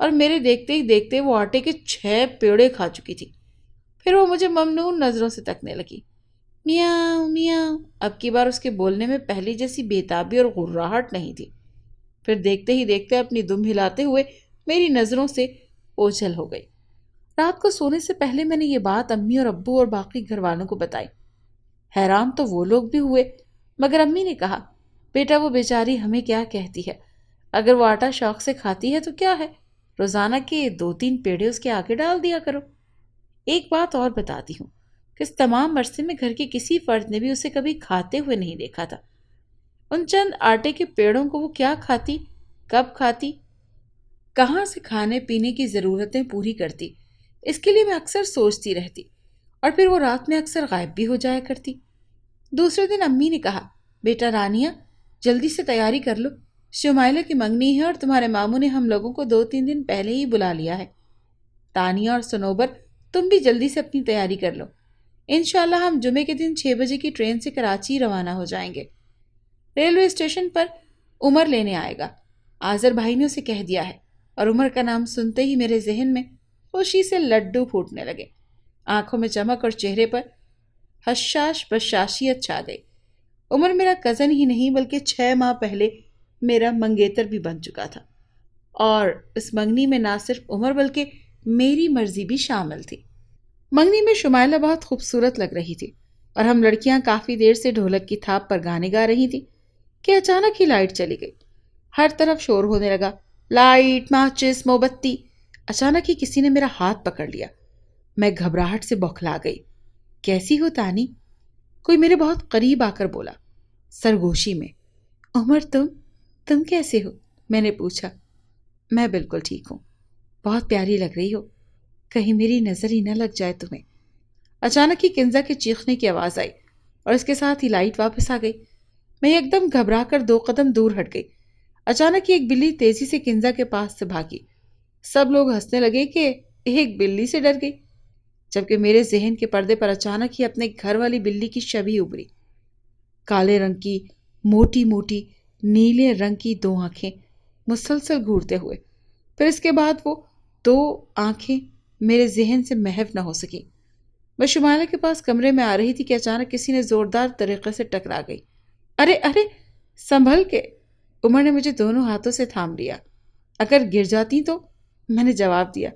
اور میرے دیکھتے ہی دیکھتے وہ آٹے کے 6 پیڑے کھا چکی تھی۔ پھر وہ مجھے ممنون نظروں سے تکنے لگی۔ میاؤں میاؤں۔ اب کی بار اس کے بولنے میں پہلی جیسی بےتابی اور غراہٹ نہیں تھی۔ پھر دیکھتے ہی دیکھتے اپنی دم ہلاتے ہوئے میری نظروں سے اوجھل ہو گئی۔ رات کو سونے سے پہلے میں نے یہ بات امی اور ابو اور باقی گھر والوں کو بتائی۔ حیران تو وہ لوگ بھی ہوئے، مگر امی نے کہا، بیٹا وہ بیچاری ہمیں کیا کہتی ہے، اگر وہ آٹا شوق سے کھاتی ہے تو کیا ہے، روزانہ کے 2-3 پیڑے اس کے آگے ڈال دیا کرو۔ ایک بات اور بتاتی ہوں کہ اس تمام عرصے میں گھر کے کسی فرد نے بھی اسے کبھی کھاتے ہوئے نہیں دیکھا تھا۔ ان چند آٹے کے پیڑوں کو وہ کیا کھاتی، کب کھاتی، کہاں سے کھانے پینے کی ضرورتیں پوری کرتی، اس کے لیے میں اکثر سوچتی رہتی، اور پھر وہ رات میں اکثر غائب بھی ہو جایا کرتی۔ دوسرے دن امی نے کہا، بیٹا رانیہ جلدی سے تیاری کر لو، شمائلہ کی منگنی ہے اور تمہارے ماموں نے ہم لوگوں کو 2-3 دن پہلے ہی بلا لیا ہے۔ تانیہ اور سنوبر تم بھی جلدی سے اپنی تیاری کر لو، انشاءاللہ ہم جمعے کے دن 6 بجے کی ٹرین سے کراچی روانہ ہو جائیں گے۔ ریلوے اسٹیشن پر عمر لینے آئے گا، آذر بھائی نے اسے کہہ دیا ہے۔ اور عمر کا نام سنتے ہی میرے ذہن میں خوشی سے لڈو پھوٹنے لگے، آنکھوں میں چمک اور چہرے پر حشاش بشاشیت چھا گئی۔ عمر میرا کزن ہی نہیں بلکہ 6 ماہ پہلے میرا منگیتر بھی بن چکا تھا، اور اس منگنی میں نہ صرف عمر بلکہ میری مرضی بھی شامل تھی۔ منگنی میں شمائلہ بہت خوبصورت لگ رہی تھی، اور ہم لڑکیاں کافی دیر سے ڈھولک کی تھاپ پر گانے گا رہی تھی کہ اچانک ہی لائٹ چلی گئی۔ ہر طرف شور ہونے لگا، لائٹ، ماچس، موم بتی۔ اچانک ہی کسی نے میرا ہاتھ پکڑ لیا۔ میں گھبراہٹ سے بوکھلا گئی۔ کیسی ہو تانی؟ کوئی میرے بہت قریب آ کر بولا، سرگوشی میں۔ عمر تم کیسے ہو؟ میں نے پوچھا۔ میں بالکل ٹھیک ہوں، بہت پیاری لگ رہی ہو، کہیں میری نظر ہی نہ لگ جائے تمہیں۔ اچانک ہی کنزا کے چیخنے کی آواز آئی اور اس کے ساتھ ہی لائٹ واپس آ گئی۔ میں ایک دم گھبرا کر 2 قدم دور ہٹ گئی۔ اچانک ہی ایک بلی تیزی سے کنزا کے پاس سے بھاگی۔ سب لوگ ہنسنے لگے کہ ایک بلی سے ڈر گئی، جبکہ میرے ذہن کے پردے پر اچانک ہی اپنے گھر والی بلی کی شبیہ ابھری۔ کالے رنگ کی موٹی موٹی نیلے رنگ کی 2 آنکھیں مسلسل گھورتے ہوئے، پھر اس کے بعد وہ 2 آنکھیں میرے ذہن سے محو نہ ہو سکی۔ میں شمائلہ کے پاس کمرے میں آ رہی تھی کہ اچانک کسی نے زوردار طریقے سے ٹکرا گئی۔ ارے ارے سنبھل کے! عمر نے مجھے دونوں ہاتھوں سے تھام لیا۔ اگر گر جاتی تو؟ میں نے جواب دیا،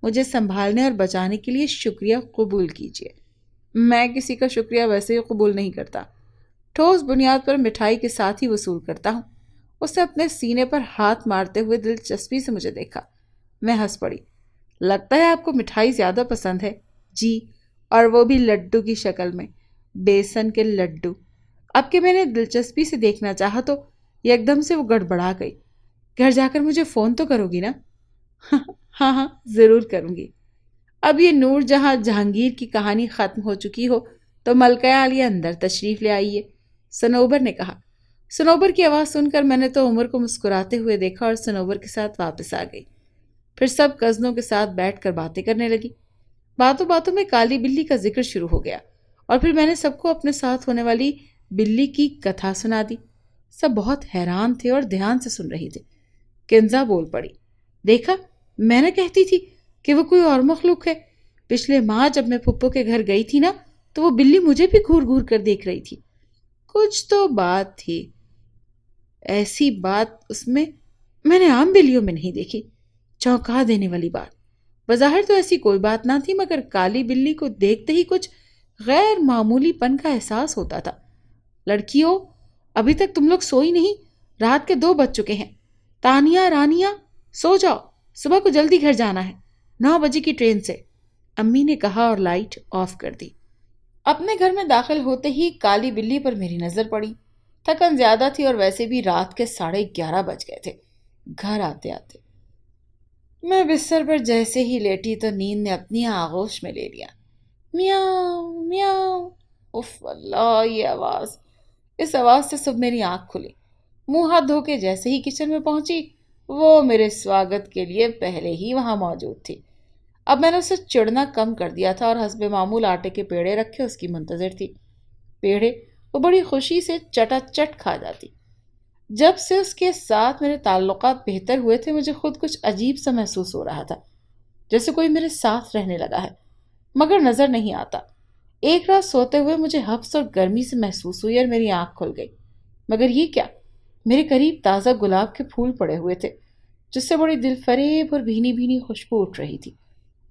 مجھے سنبھالنے اور بچانے کے لیے شکریہ قبول کیجیے۔ میں کسی کا شکریہ ویسے ہی قبول نہیں کرتا، ٹھوس بنیاد پر مٹھائی کے ساتھ ہی وصول کرتا ہوں۔ اس نے اپنے سینے پر ہاتھ مارتے ہوئے دلچسپی سے مجھے دیکھا۔ میں ہنس پڑی۔ لگتا ہے آپ کو مٹھائی زیادہ پسند ہے؟ جی، اور وہ بھی لڈو کی شکل میں، بیسن کے لڈو۔ اب کہ میں نے دلچسپی سے دیکھنا چاہا تو یک دم سے وہ گڑبڑا گئی۔ گھر جا کر مجھے فون تو کرو گی نا؟ ہاں ضرور کروں گی۔ اب یہ نور جہاں جہانگیر کی کہانی ختم ہو چکی ہو تو ملکہ عالیہ اندر تشریف لے آئیے، سنوبر نے کہا۔ سنوبر کی آواز سن کر میں نے تو عمر کو مسکراتے ہوئے دیکھا اور سنوبر کے ساتھ واپس آ گئی۔ پھر سب کزنوں کے ساتھ بیٹھ کر باتیں کرنے لگی۔ باتوں باتوں میں کالی بلی کا ذکر شروع ہو گیا، اور پھر میں نے سب کو اپنے ساتھ ہونے والی بلی کی کتھا سنا دی۔ سب بہت حیران تھے اور دھیان سے سن رہی تھے۔ کنزا بول پڑی، دیکھا میں نہ کہتی تھی کہ وہ کوئی اور مخلوق ہے۔ پچھلے ماہ جب میں پھپھو کے گھر گئی تھی نا تو وہ بلی مجھے بھی گھور گھور کر دیکھ رہی تھی۔ کچھ تو بات تھی، ایسی بات اس میں نے عام بلیوں میں نہیں دیکھی، چونکا دینے والی بات۔ بظاہر تو ایسی کوئی بات نہ تھی، مگر کالی بلی کو دیکھتے ہی کچھ غیر معمولی پن کا احساس ہوتا تھا۔ لڑکیوں، ابھی تک تم لوگ سوئی نہیں، رات کے 2 بج چکے ہیں۔ تانیہ، رانیہ، سو جاؤ، صبح کو جلدی گھر جانا ہے، 9 بجے کی ٹرین سے، امی نے کہا اور لائٹ آف کر دی۔ اپنے گھر میں داخل ہوتے ہی کالی بلی پر میری نظر پڑی۔ تھکن زیادہ تھی اور ویسے بھی رات کے 11:30 بج گئے تھے گھر آتے آتے۔ میں بستر پر جیسے ہی لیٹی تو نیند نے اپنی آغوش میں لے لیا۔ میاؤں میاؤں، اف اللہ، یہ آواز! اس آواز سے صبح میری آنکھ کھلی۔ منہ ہاتھ دھو کے جیسے ہی کچن میں پہنچی، وہ میرے سواگت کے لیے پہلے ہی وہاں موجود تھی۔ اب میں نے اسے چڑنا کم کر دیا تھا اور حسب معمول آٹے کے پیڑے رکھے اس کی منتظر تھی۔ پیڑے وہ بڑی خوشی سے چٹا چٹ کھا جاتی۔ جب سے اس کے ساتھ میرے تعلقات بہتر ہوئے تھے مجھے خود کچھ عجیب سا محسوس ہو رہا تھا، جیسے کوئی میرے ساتھ رہنے لگا ہے مگر نظر نہیں آتا۔ ایک رات سوتے ہوئے مجھے حبس اور گرمی سے محسوس ہوئی اور میری آنکھ کھل گئی، مگر یہ کیا! میرے قریب تازہ گلاب کے پھول پڑے ہوئے تھے جس سے بڑی دل فریب اور بھینی بھینی خوشبو اٹھ رہی تھی،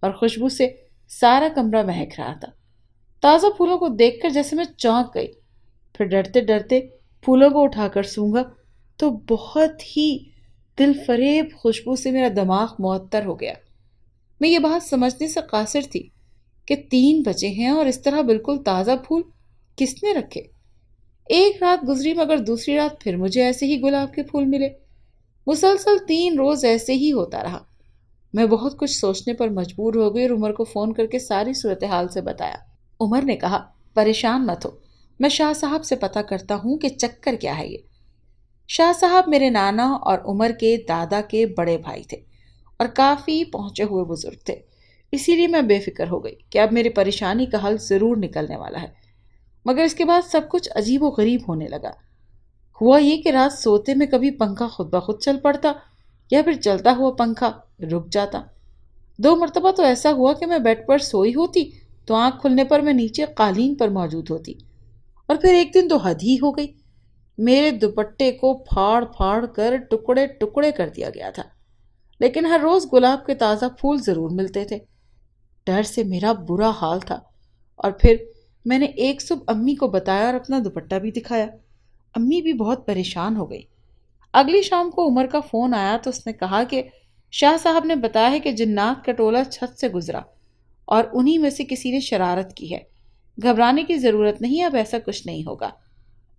اور خوشبو سے سارا کمرہ مہک رہا تھا۔ تازہ پھولوں کو دیکھ کر جیسے میں چونک گئی، پھر ڈرتے ڈرتے پھولوں کو اٹھا کر سونگھا تو بہت ہی دل فریب خوشبو سے میرا دماغ معطر ہو گیا۔ میں یہ بات سمجھنے سے قاصر تھی کہ 3 بجے ہیں اور اس طرح بالکل تازہ پھول کس نے رکھے؟ ایک رات گزری مگر دوسری رات پھر مجھے ایسے ہی گلاب کے پھول ملے۔ مسلسل 3 روز ایسے ہی ہوتا رہا۔ میں بہت کچھ سوچنے پر مجبور ہو گئی اور عمر کو فون کر کے ساری صورتحال سے بتایا۔ عمر نے کہا پریشان مت ہو، میں شاہ صاحب سے پتہ کرتا ہوں کہ چکر کیا ہے یہ۔ شاہ صاحب میرے نانا اور عمر کے دادا کے بڑے بھائی تھے اور کافی پہنچے ہوئے بزرگ تھے، اسی لیے میں بے فکر ہو گئی کہ اب میری پریشانی کا حل ضرور نکلنے والا ہے۔ مگر اس کے بعد سب کچھ عجیب و غریب ہونے لگا۔ ہوا یہ کہ رات سوتے میں کبھی پنکھا خود بخود چل پڑتا یا پھر چلتا ہوا پنکھا رک جاتا۔ 2 مرتبہ تو ایسا ہوا کہ میں بیڈ پر سوئی ہوتی تو آنکھ کھلنے پر میں نیچے قالین پر موجود ہوتی، اور پھر ایک دن تو حد ہی ہو گئی، میرے دوپٹے کو پھاڑ پھاڑ کر ٹکڑے ٹکڑے کر دیا گیا تھا، لیکن ہر روز گلاب کے تازہ پھول ضرور ملتے تھے۔ ڈر سے میرا برا حال تھا، اور پھر میں نے ایک صبح امی کو بتایا اور اپنا دوپٹہ بھی دکھایا۔ امی بھی بہت پریشان ہو گئی۔ اگلی شام کو عمر کا فون آیا تو اس نے کہا کہ شاہ صاحب نے بتایا ہے کہ جنات کا ٹولہ چھت سے گزرا اور انہی میں سے کسی نے شرارت کی ہے۔ گھبرانے کی ضرورت نہیں، اب ایسا کچھ نہیں ہوگا۔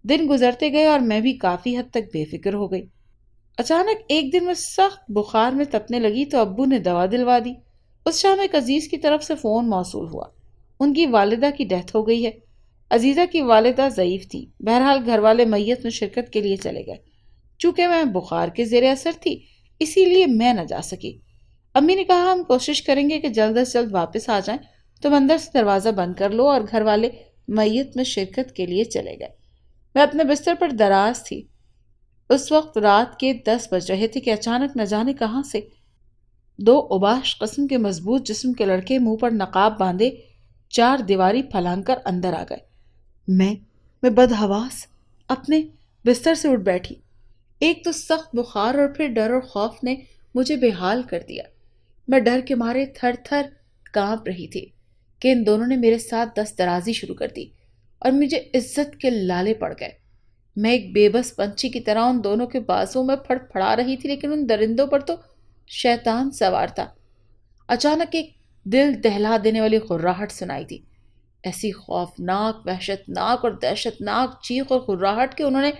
دن گزرتے گئے اور میں بھی کافی حد تک بے فکر ہو گئی۔ اچانک ایک دن میں سخت بخار میں تپنے لگی تو ابو نے دوا دلوا دی۔ اس شام ایک عزیز کی طرف سے فون موصول ہوا۔ ان کی والدہ کی ڈیتھ ہو گئی ہے۔ عزیزہ کی والدہ ضعیف تھی، بہرحال گھر والے میت میں شرکت کے لیے چلے گئے۔ چونکہ میں بخار کے زیر اثر تھی اسی لیے میں نہ جا سکی۔ امی نے کہا ہم کوشش کریں گے کہ جلد از جلد واپس آ جائیں، تم اندر سے دروازہ بند کر لو، اور گھر والے میت میں شرکت کے لیے چلے گئے۔ میں اپنے بستر پر دراز تھی۔ اس وقت رات کے 10 بج رہے تھے کہ اچانک نہ جانے کہاں سے 2 اوباش قسم کے مضبوط جسم کے لڑکے منہ پر نقاب باندھے 4 دیواری پھلانگ کر اندر آ گئے۔ میں بدحواس اپنے بستر سے اٹھ بیٹھی۔ ایک تو سخت بخار اور پھر ڈر اور خوف نے مجھے بے حال کر دیا۔ میں ڈر کے مارے تھر تھر کانپ رہی تھی کہ ان دونوں نے میرے ساتھ دست درازی شروع کر دی اور مجھے عزت کے لالے پڑ گئے۔ میں ایک بے بس پنچھی کی طرح ان دونوں کے بازوں میں پھڑ پھڑا رہی تھی، لیکن ان درندوں پر تو شیطان سوار تھا۔ اچانک ایک دل دہلا دینے والی غراہٹ سنائی دی، ایسی خوفناک، وحشتناک اور دہشتناک چیخ اور غراہٹ کہ انہوں نے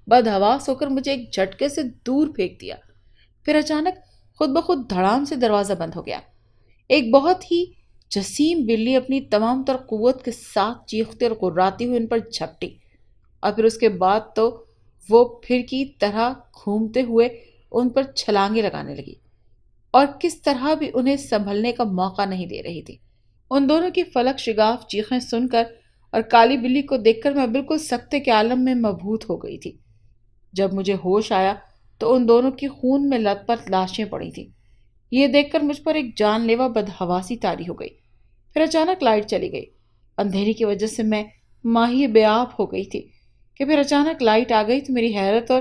بدحواس ہو کر مجھے ایک جھٹکے سے دور پھینک دیا۔ پھر اچانک خود بخود دھڑام سے دروازہ بند ہو گیا۔ ایک بہت ہی جسیم بلی اپنی تمام تر قوت کے ساتھ چیختے اور غراتی ہوئی ان پر جھپٹی، اور پھر اس کے بعد تو وہ پھر کی طرح گھومتے ہوئے ان پر چھلانگیں لگانے لگی اور کس طرح بھی انہیں سنبھلنے کا موقع نہیں دے رہی تھی۔ ان دونوں کی فلک شگاف چیخیں سن کر اور کالی بلی کو دیکھ کر میں بالکل سکتے کے عالم میں مبہوت ہو گئی تھی۔ جب مجھے ہوش آیا تو ان دونوں کی خون میں لت پت لاشیں پڑی تھیں۔ یہ دیکھ کر مجھ پر ایک جان لیوا بدحواسی طاری ہو گئی۔ پھر اچانک لائٹ چلی گئی۔ اندھیری کی وجہ سے میں ماہی بے آب ہو گئی تھی کہ پھر اچانک لائٹ آ گئی تو میری حیرت اور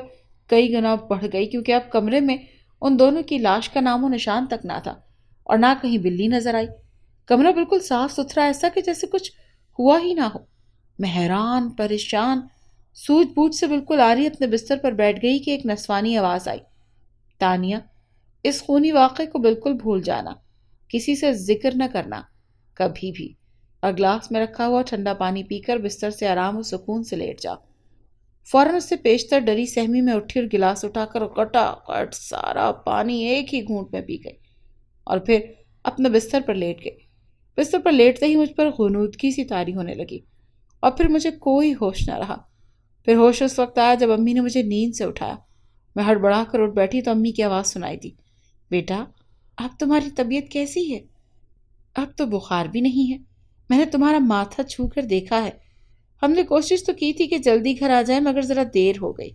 کئی گنا بڑھ گئی، کیونکہ اب کمرے میں ان دونوں کی لاش کا نام و نشان تک نہ تھا اور نہ کہیں بلی نظر آئی۔ کمرہ بالکل صاف ستھرا، ایسا کہ جیسے کچھ ہوا ہی نہ ہو۔ میں حیران، پریشان، سوجھ بوجھ سے بالکل آری اپنے بستر پر بیٹھ گئی کہ ایک نسوانی آواز آئی، تانیہ، اس خونی واقعے کو بالکل بھول جانا، کسی سے ذکر نہ کرنا کبھی بھی، اور گلاس میں رکھا ہوا ٹھنڈا پانی پی کر بستر سے آرام و سکون سے لیٹ جا۔ فوراً اس سے پیشتر ڈری سہمی میں اٹھی اور گلاس اٹھا کر کٹا کٹ سارا پانی ایک ہی گھونٹ میں پی گئی اور پھر اپنے بستر پر لیٹ گئی۔ بستر پر لیٹتے ہی مجھ پر غنودگی سی طاری ہونے لگی اور پھر مجھے کوئی ہوش نہ رہا۔ پھر ہوش اس وقت آیا جب امی نے مجھے نیند سے اٹھایا۔ میں ہڑبڑا کر اٹھ بیٹھی تو امی کی آواز سنائی دی، بیٹا اب تمہاری طبیعت کیسی ہے؟ اب تو بخار بھی نہیں ہے، میں نے تمہارا ماتھا چھو کر دیکھا ہے۔ ہم نے کوشش تو کی تھی کہ جلدی گھر آ جائے مگر ذرا دیر ہو گئی۔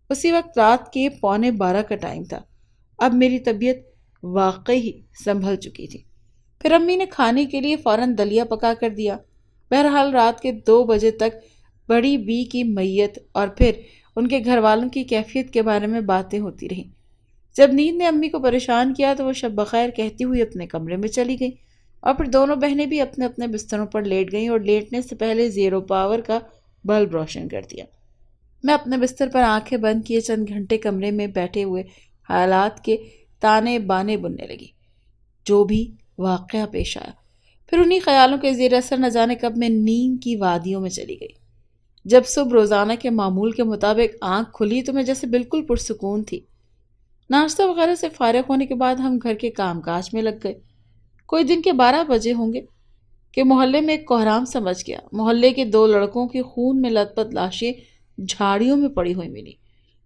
اسی وقت رات کے 11:15 کا ٹائم تھا۔ اب میری طبیعت واقعی سنبھل چکی تھی۔ پھر امی نے کھانے کے لیے فوراً دلیا پکا کر دیا۔ بہرحال رات کے 2 بجے تک بڑی بی کی میت اور پھر ان کے گھر والوں کی کیفیت کے بارے میں باتیں ہوتی رہیں۔ جب نیند نے امی کو پریشان کیا تو وہ شب بخیر کہتی ہوئی اپنے کمرے میں چلی گئی اور پھر دونوں بہنیں بھی اپنے اپنے بستروں پر لیٹ گئیں اور لیٹنے سے پہلے زیرو پاور کا بلب روشن کر دیا۔ میں اپنے بستر پر آنکھیں بند کیے چند گھنٹے کمرے میں بیٹھے ہوئے حالات کے تانے بانے بننے لگی، جو بھی واقعہ پیش آیا۔ پھر انہی خیالوں کے زیر اثر نہ جانے کب میں نیند کی وادیوں میں چلی گئی۔ جب صبح روزانہ کے معمول کے مطابق آنکھ کھلی تو میں جیسے بالکل پرسکون تھی۔ ناشتہ وغیرہ سے فارغ ہونے کے بعد ہم گھر کے کام کاج میں لگ گئے۔ کوئی دن کے 12 بجے ہوں گے کہ محلے میں ایک کوہرام سمجھ گیا۔ محلے کے 2 لڑکوں کی خون میں لت پت لاشیں جھاڑیوں میں پڑی ہوئی ملی۔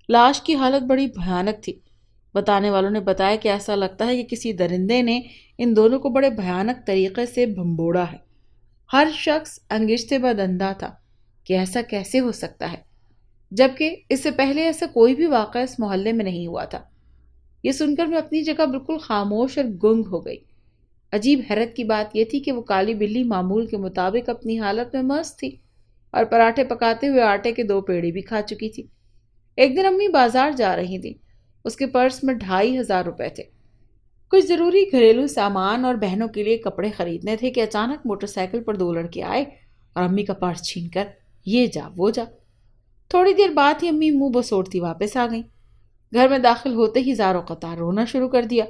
لاش کی حالت بڑی بھیانک تھی۔ بتانے والوں نے بتایا کہ ایسا لگتا ہے کہ کسی درندے نے ان دونوں کو بڑے بھیانک طریقے سے بھمبوڑا ہے۔ ہر شخص انگشتے بد اندھا تھا کہ ایسا کیسے ہو سکتا ہے، جبکہ اس سے پہلے ایسا کوئی بھی واقعہ اس محلے میں نہیں ہوا تھا۔ یہ سن کر میں اپنی جگہ بالکل خاموش اور گنگ ہو گئی۔ عجیب حیرت کی بات یہ تھی کہ وہ کالی بلی معمول کے مطابق اپنی حالت میں مست تھی اور پراٹھے پکاتے ہوئے آٹے کے 2 پیڑے بھی کھا چکی تھی۔ ایک دن امی بازار جا رہی تھی۔ اس کے پرس میں 2500 روپے تھے۔ کچھ ضروری گھریلو سامان اور بہنوں کے لیے کپڑے خریدنے تھے کہ اچانک موٹر سائیکل پر 2 لڑکے آئے اور امی کا پرس چھین کر یہ جا وہ جا۔ تھوڑی دیر بعد ہی امی منہ بسوڑتی واپس آ گئیں۔ گھر میں داخل ہوتے ہی زاروں قطار رونا شروع کر دیا۔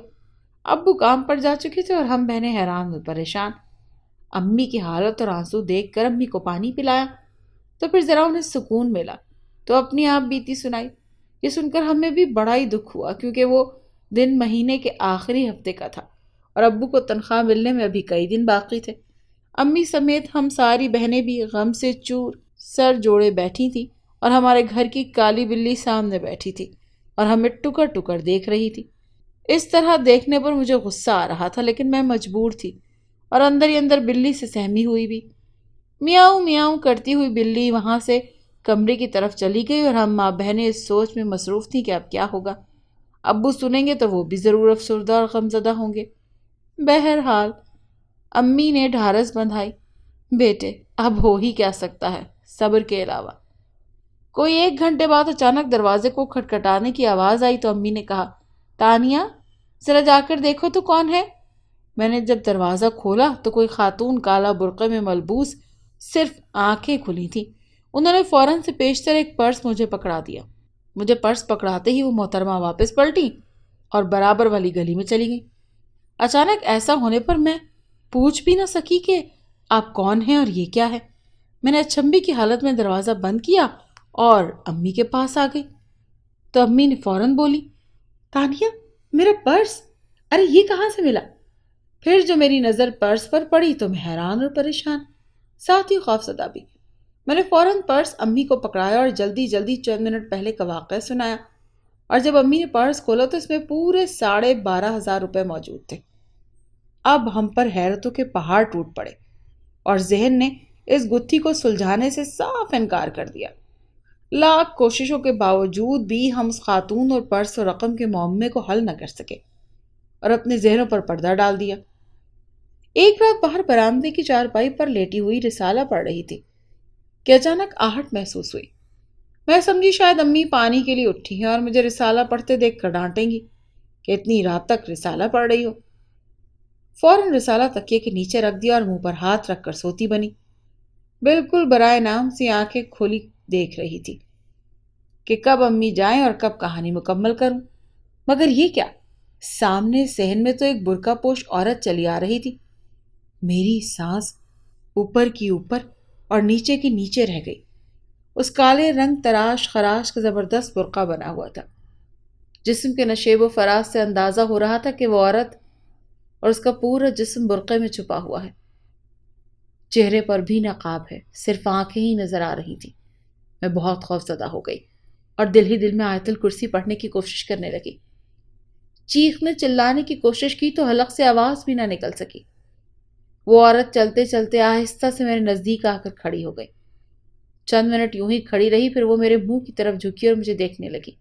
ابو کام پر جا چکے تھے اور ہم بہنیں حیران و پریشان۔ امی کی حالت اور آنسو دیکھ کر امی کو پانی پلایا تو پھر ذرا انہیں سکون ملا تو اپنی آپ بیتی سنائی۔ یہ سن کر ہمیں بھی بڑا ہی دکھ ہوا کیونکہ وہ دن مہینے کے آخری ہفتے کا تھا اور ابو کو تنخواہ ملنے میں ابھی کئی دن باقی تھے۔ امی سمیت ہم ساری بہنیں بھی غم سے چور سر جوڑے بیٹھی تھیں اور ہمارے گھر کی کالی بلی سامنے بیٹھی تھی اور ہمیں ٹکر ٹکر دیکھ رہی تھی۔ اس طرح دیکھنے پر مجھے غصہ آ رہا تھا لیکن میں مجبور تھی اور اندر ہی اندر بلی سے سہمی ہوئی بھی۔ میاؤں میاؤں کرتی ہوئی بلی وہاں سے کمرے کی طرف چلی گئی اور ہم ماں بہنیں اس سوچ میں مصروف تھیں کہ اب کیا ہوگا۔ ابو سنیں گے تو وہ بھی ضرور افسردہ اور غمزدہ ہوں گے۔ بہرحال امی نے ڈھارس بندھائی، بیٹے اب ہو ہی کیا سکتا ہے صبر کے علاوہ۔ کوئی 1 گھنٹے بعد اچانک دروازے کو کھٹکھٹانے کی آواز آئی تو امی نے کہا، تانیہ ذرا جا کر دیکھو تو کون ہے۔ میں نے جب دروازہ کھولا تو کوئی خاتون کالا برقعے میں ملبوس صرف آنکھیں کھلی تھیں۔ انہوں نے فوراً سے پیشتر ایک پرس مجھے پکڑا دیا۔ مجھے پرس پکڑاتے ہی وہ محترمہ واپس پلٹی اور برابر والی گلی میں چلی گئی۔ اچانک ایسا ہونے پر میں پوچھ بھی نہ سکی کہ آپ کون ہیں اور یہ کیا ہے۔ میں نے اچنبھی کی حالت میں دروازہ بند کیا اور امی کے پاس آ گئی تو امی نے فوراً بولی، تانیہ میرا پرس، ارے یہ کہاں سے ملا؟ پھر جو میری نظر پرس پر پڑی تو میں حیران اور پریشان، ساتھ ہی خوفزدہ بھی۔ میں نے فوراً پرس امی کو پکڑایا اور جلدی جلدی چند منٹ پہلے کا واقعہ سنایا، اور جب امی نے پرس کھولا تو اس میں پورے 12,500 روپے موجود تھے۔ اب ہم پر حیرتوں کے پہاڑ ٹوٹ پڑے اور ذہن نے اس گتھی کو سلجھانے سے صاف انکار کر دیا۔ لاکھ کوششوں کے باوجود بھی ہم اس خاتون اور پرس و رقم کے معمے کو حل نہ کر سکے اور اپنے ذہنوں پر پردہ ڈال دیا۔ ایک رات باہر برآمدے کی چارپائی پر لیٹی ہوئی رسالہ پڑھ رہی تھی کہ اچانک آہٹ محسوس ہوئی۔ میں سمجھی شاید امی پانی کے لیے اٹھی ہیں اور مجھے رسالہ پڑھتے دیکھ کر ڈانٹیں گی کہ اتنی رات تک رسالہ پڑھ رہی ہو۔ فوراً رسالہ تکیے کے نیچے رکھ دیا اور منہ پر ہاتھ رکھ کر سوتی بنی۔ بالکل برائے نام سی آنکھیں کھولی دیکھ رہی تھی کہ کب امی جائیں اور کب کہانی مکمل کروں۔ مگر یہ کیا، سامنے صحن میں تو ایک برقع پوش عورت چلی آ رہی تھی۔ میری سانس اوپر کی اوپر اور نیچے کی نیچے رہ گئی۔ اس کالے رنگ تراش خراش کا زبردست برقع بنا ہوا تھا۔ جسم کے نشیب و فراز سے اندازہ ہو رہا تھا کہ وہ عورت اور اس کا پورا جسم برقعے میں چھپا ہوا ہے۔ چہرے پر بھی نقاب ہے، صرف آنکھیں ہی نظر آ رہی تھیں۔ میں بہت خوفزدہ ہو گئی اور دل ہی دل میں آیت الکرسی پڑھنے کی کوشش کرنے لگی۔ چیخنے چلانے کی کوشش کی تو حلق سے آواز بھی نہ نکل سکی۔ وہ عورت چلتے چلتے آہستہ سے میرے نزدیک آ کر کھڑی ہو گئی۔ چند منٹ یوں ہی کھڑی رہی، پھر وہ میرے منہ کی طرف جھکی اور مجھے دیکھنے لگی۔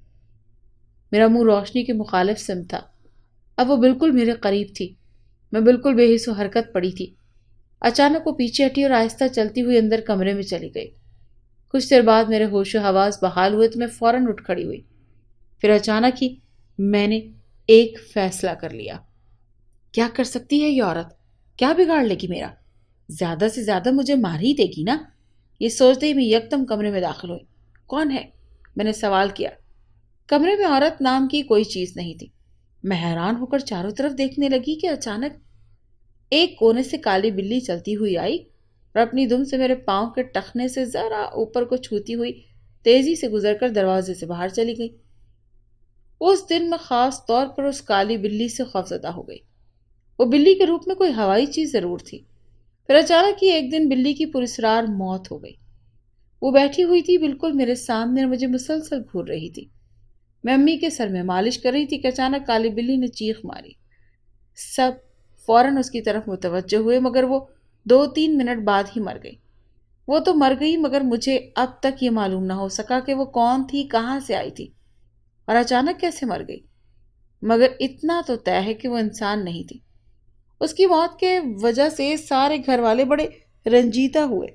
میرا منہ روشنی کے مخالف سمت تھا۔ اب وہ بالکل میرے قریب تھی۔ میں بالکل بے حس و حرکت پڑی تھی۔ اچانک وہ پیچھے ہٹی اور آہستہ چلتی ہوئی اندر کمرے میں چلی گئی۔ کچھ دیر بعد میرے ہوش و حواس بحال ہوئے تو میں فوراً اٹھ کھڑی ہوئی۔ پھر اچانک ہی میں نے ایک فیصلہ کر لیا۔ کیا کر سکتی ہے یہ عورت؟ کیا بگاڑ لے گی میرا؟ زیادہ سے زیادہ مجھے مار ہی دے گی نا؟ یہ سوچتے ہی میں یکدم کمرے میں داخل ہوئی۔ کون ہے؟ میں نے سوال کیا۔ کمرے میں عورت نام کی کوئی چیز نہیں تھی۔ میں حیران ہو کر چاروں طرف دیکھنے لگی کہ اچانک ایک کونے سے کالی بلی چلتی ہوئی آئی اور اپنی دم سے میرے پاؤں کے ٹخنے سے ذرا اوپر کو چھوتی ہوئی تیزی سے گزر کر دروازے سے باہر چلی گئی۔ اس دن میں خاص طور پر اس کالی بلی سے خوفزدہ ہو گئی۔ وہ بلی کے روپ میں کوئی ہوائی چیز ضرور تھی۔ پھر اچانک ہی ایک دن بلی کی پراسرار موت ہو گئی۔ وہ بیٹھی ہوئی تھی بالکل میرے سامنے اور مجھے مسلسل گھور رہی تھی۔ میں امی کے سر میں مالش کر رہی تھی کہ اچانک کالی بلی نے چیخ ماری۔ سب فوراً اس کی طرف متوجہ ہوئے مگر وہ 2-3 منٹ بعد ہی مر گئی۔ وہ تو مر گئی مگر مجھے اب تک یہ معلوم نہ ہو سکا کہ وہ کون تھی، کہاں سے آئی تھی اور اچانک کیسے مر گئی۔ مگر اتنا تو طے ہے کہ وہ انسان نہیں تھی۔ اس کی موت کے وجہ سے سارے گھر والے بڑے رنجیدہ ہوئے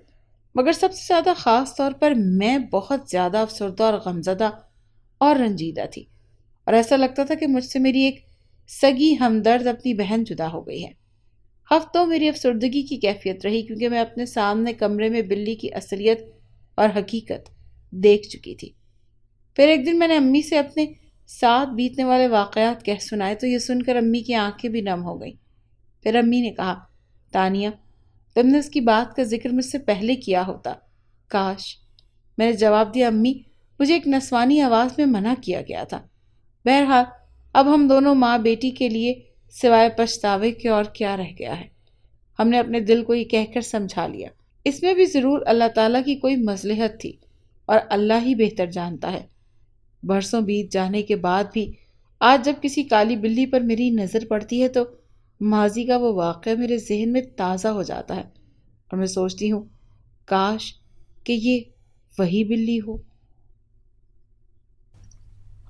مگر سب سے زیادہ خاص طور پر میں بہت زیادہ افسردہ اور غمزدہ اور رنجیدہ تھی، اور ایسا لگتا تھا کہ مجھ سے میری ایک سگی ہمدرد اپنی بہن جدا ہو گئی ہے۔ ہفتوں میری افسردگی کی کیفیت رہی کیونکہ میں اپنے سامنے کمرے میں بلی کی اصلیت اور حقیقت دیکھ چکی تھی۔ پھر ایک دن میں نے امی سے اپنے ساتھ بیتنے والے واقعات کہہ سنائے تو یہ سن کر امی کی آنکھیں بھی نم ہو گئیں۔ پھر امی نے کہا، تانیہ، تم نے اس کی بات کا ذکر مجھ سے پہلے کیا ہوتا، کاش۔ میں نے جواب دیا، امی، مجھے ایک نسوانی آواز میں منع کیا گیا تھا۔ بہرحال اب ہم دونوں ماں بیٹی کے لیے سوائے پچھتاوے کے اور کیا رہ گیا ہے؟ ہم نے اپنے دل کو یہ کہہ کر سمجھا لیا۔ اس میں بھی ضرور اللہ تعالیٰ کی کوئی مصلحت تھی اور اللہ ہی بہتر جانتا ہے۔ برسوں بیت جانے کے بعد بھی آج جب کسی کالی بلی پر میری نظر پڑتی ہے تو ماضی کا وہ واقعہ میرے ذہن میں تازہ ہو جاتا ہے اور میں سوچتی ہوں، کاش کہ یہ وہی بلی ہو۔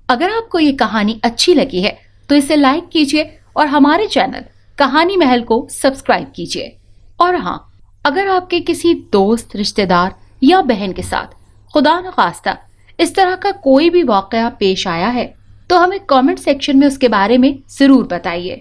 اگر آپ کو یہ کہانی اچھی لگی ہے تو اسے لائک کیجیے اور ہمارے چینل کہانی محل کو سبسکرائب کیجیے۔ اور ہاں، اگر آپ کے کسی دوست، رشتہ دار یا بہن کے ساتھ خدا نخواستہ اس طرح کا کوئی بھی واقعہ پیش آیا ہے تو ہمیں کامنٹ سیکشن میں اس کے بارے میں ضرور بتائیے۔